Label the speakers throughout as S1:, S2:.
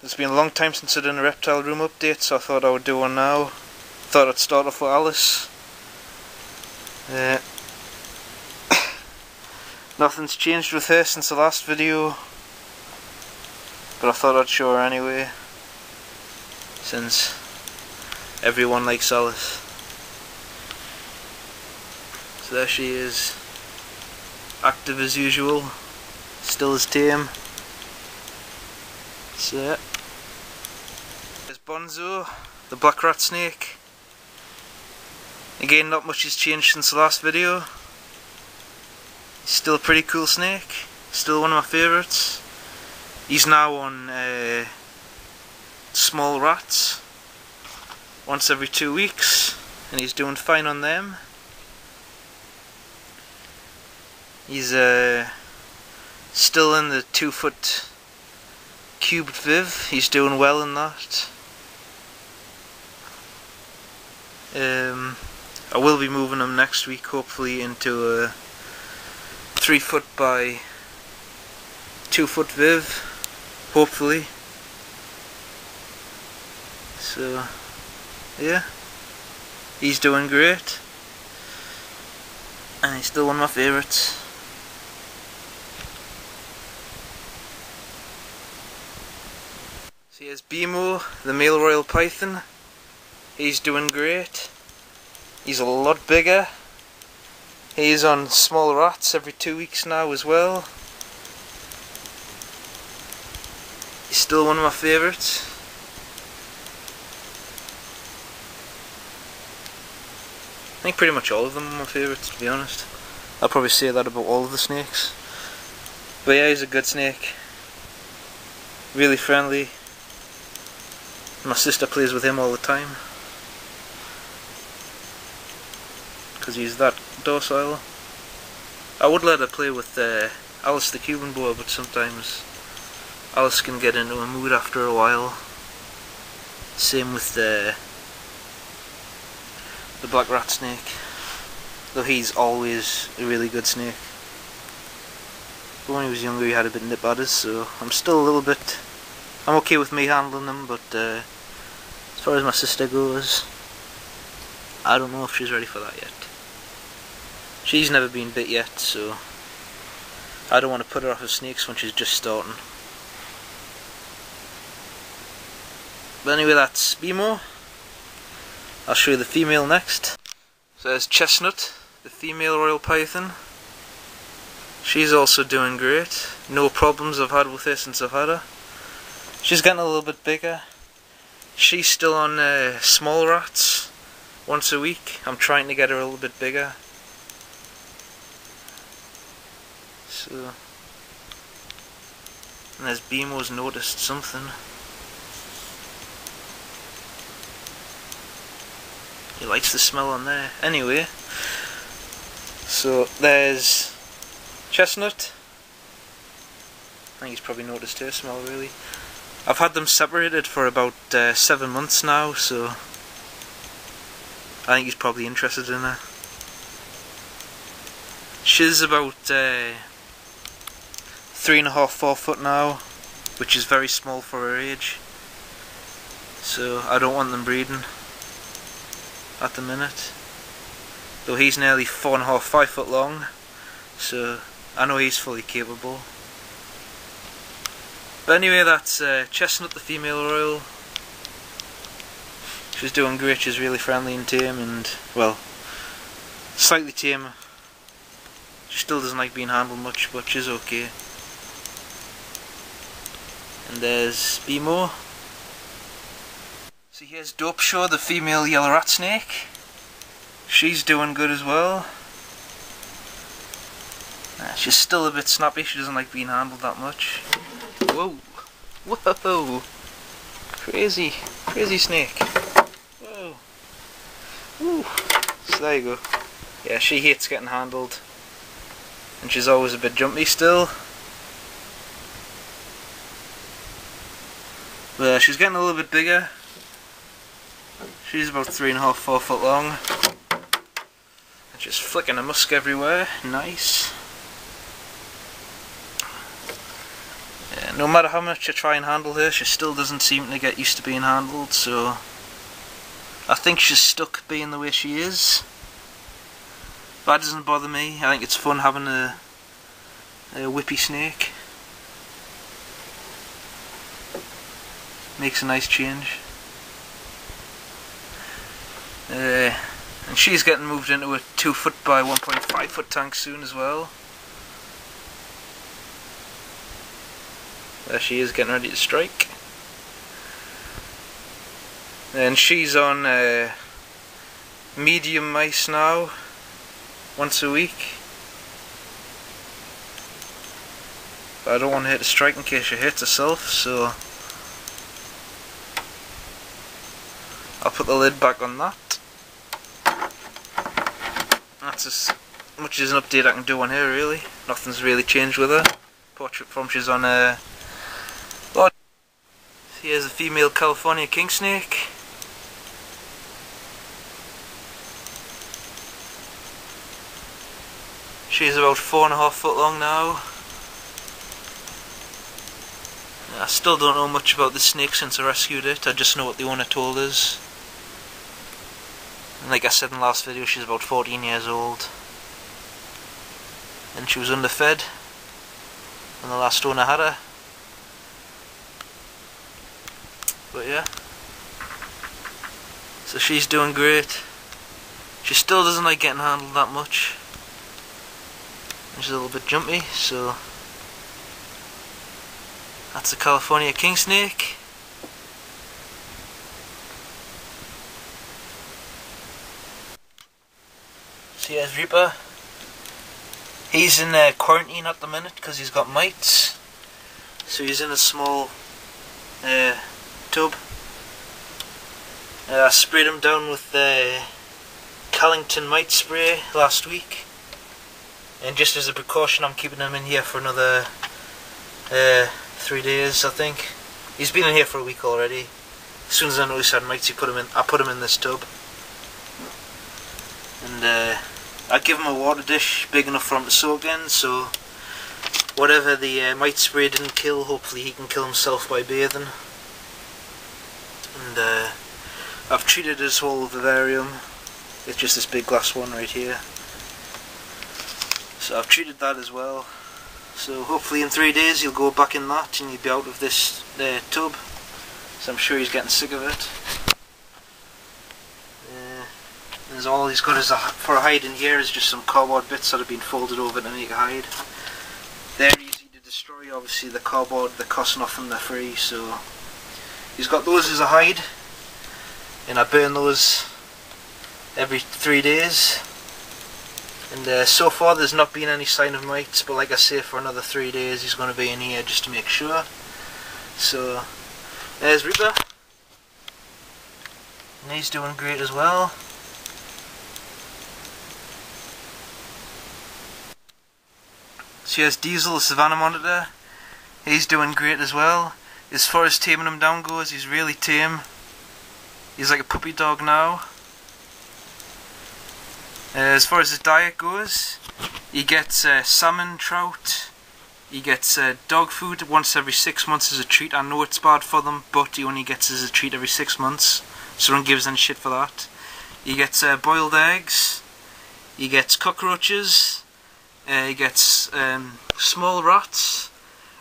S1: It's been a long time since I done a reptile room update, so I thought I would do one now. Thought I'd start off with Alice. Nothing's changed with her since the last video, but I thought I'd show her anyway, since everyone likes Alice. So there she is, active as usual, still as tame. So yeah. There's Bonzo, the black rat snake. Again, not much has changed since the last video. He's still a pretty cool snake, still one of my favourites. He's now on small rats once every 2 weeks, and he's doing fine on them. He's still in the 2-foot cubed viv. He's doing well in that. I will be moving him next week, hopefully, into a 3-foot by 2-foot viv, hopefully. So yeah, he's doing great, and he's still one of my favourites. So here's Bimo, the male royal python. He's doing great. He's a lot bigger. He's on small rats every 2 weeks now as well. He's still one of my favourites. I think pretty much all of them are my favourites, to be honest. I'll probably say that about all of the snakes. But yeah, he's a good snake. Really friendly. My sister plays with him all the time, because he's that docile. I would let her play with Alice the Cuban boa, but sometimes Alice can get into a mood after a while. Same with the black rat snake, though he's always a really good snake. But when he was younger he had a bit nip at us, so I'm okay with me handling him, but as far as my sister goes, I don't know if she's ready for that yet. She's never been bit yet, so I don't want to put her off of snakes when she's just starting. But anyway, that's Bimo. I'll show you the female next. So there's Chestnut, the female royal python. She's also doing great. No problems I've had with her since I've had her. She's getting a little bit bigger. She's still on small rats once a week. I'm trying to get her a little bit bigger. So, and there's Bimo's noticed something. He likes the smell on there. Anyway, so there's Chestnut. I think he's probably noticed her smell, really. I've had them separated for about 7 months now, so I think he's probably interested in her. She's about 3.5–4 foot now, which is very small for her age. So I don't want them breeding at the minute. Though he's nearly 4.5–5 foot long, so I know he's fully capable. But anyway, that's Chestnut, the female royal. She's doing great. She's really friendly and tame, and well, slightly tame. She still doesn't like being handled much, but she's okay. And there's Bimo. So here's Dope Show, the female yellow rat snake. She's doing good as well. She's still a bit snappy. She doesn't like being handled that much. Whoa! Whoa! Crazy snake. Whoa! Woo! So there you go. Yeah, she hates getting handled, and she's always a bit jumpy still. But she's getting a little bit bigger. She's about 3.5–4 foot long. And just flicking a musk everywhere. Nice. no matter how much I try and handle her, she still doesn't seem to get used to being handled, so I think she's stuck being the way she is. That doesn't bother me. I think it's fun having a whippy snake. Makes a nice change. And she's getting moved into a 2 foot by 1.5 foot tank soon as well. There she is, getting ready to strike. And she's on medium mice now, once a week. But I don't want her to strike in case she hits herself, so I'll put the lid back on that. That's as much as an update I can do on her, really. Nothing's really changed with her. Portrait from she's on a... Here's a female California king snake. She's about 4.5 foot long now. I still don't know much about this snake since I rescued it. I just know what the owner told us. And like I said in the last video, she's about 14 years old. And she was underfed when the last owner had her. But yeah. So she's doing great. She still doesn't like getting handled that much. She's a little bit jumpy, so that's a California king snake. So here's Reaper. He's in quarantine at the minute because he's got mites. So he's in a small tub. I sprayed him down with Callington mite spray last week. And just as a precaution, I'm keeping him in here for another 3 days, I think. He's been in here for a week already. As soon as I noticed I had mites, I put him in this tub. And I give him a water dish big enough for him to soak in, so whatever the mite spray didn't kill, hopefully he can kill himself by bathing. And I've treated his whole vivarium. It's just this big glass one right here. So I've treated that as well. So hopefully in 3 days he'll go back in that and he'll be out of this tub. So I'm sure he's getting sick of it. And all he's got is for a hide in here is just some cardboard bits that have been folded over to make a hide. They're easy to destroy, obviously the cardboard, they cost nothing, they're free, so he's got those as a hide. And I burn those every 3 days. And so far there's not been any sign of mites, but like I say, for another 3 days he's going to be in here just to make sure. So there's Reaper, and he's doing great as well. So here's Diesel, the Savannah monitor. He's doing great as well. As far as taming him down goes, he's really tame. He's like a puppy dog now. As far as his diet goes, he gets salmon, trout, he gets dog food once every 6 months as a treat. I know it's bad for them, but he only gets as a treat every 6 months, so don't give us any shit for that. He gets boiled eggs, he gets cockroaches, he gets small rats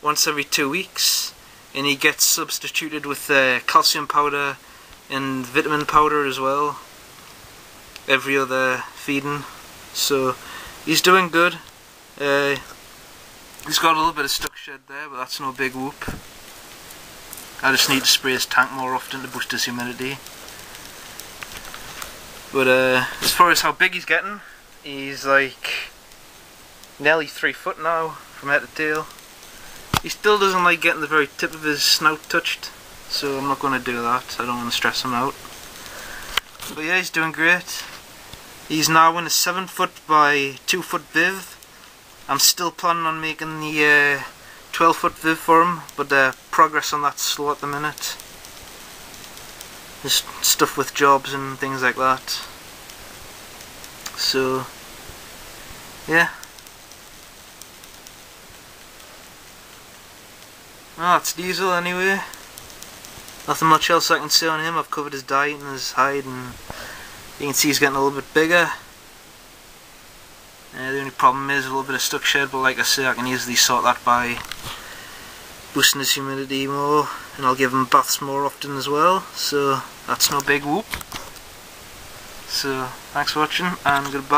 S1: once every 2 weeks, and he gets substituted with calcium powder and vitamin powder as well every other feeding. So he's doing good. He's got a little bit of stuck shed there, but that's no big whoop. I just need to spray his tank more often to boost his humidity. But as far as how big he's getting, he's like nearly 3 foot now from head to tail. He still doesn't like getting the very tip of his snout touched, so I'm not going to do that. I don't want to stress him out. But yeah, he's doing great. He's now in a 7 foot by 2 foot viv. I'm still planning on making the 12 foot viv for him, but progress on that's slow at the minute. Just stuff with jobs and things like that. So yeah. Well, that's Diesel anyway. Nothing much else I can say on him. I've covered his diet and his hide, and you can see he's getting a little bit bigger. The only problem is a little bit of stuck shed, but like I say, I can easily sort that by boosting his humidity more, and I'll give him baths more often as well, so that's no big whoop. So thanks for watching and goodbye.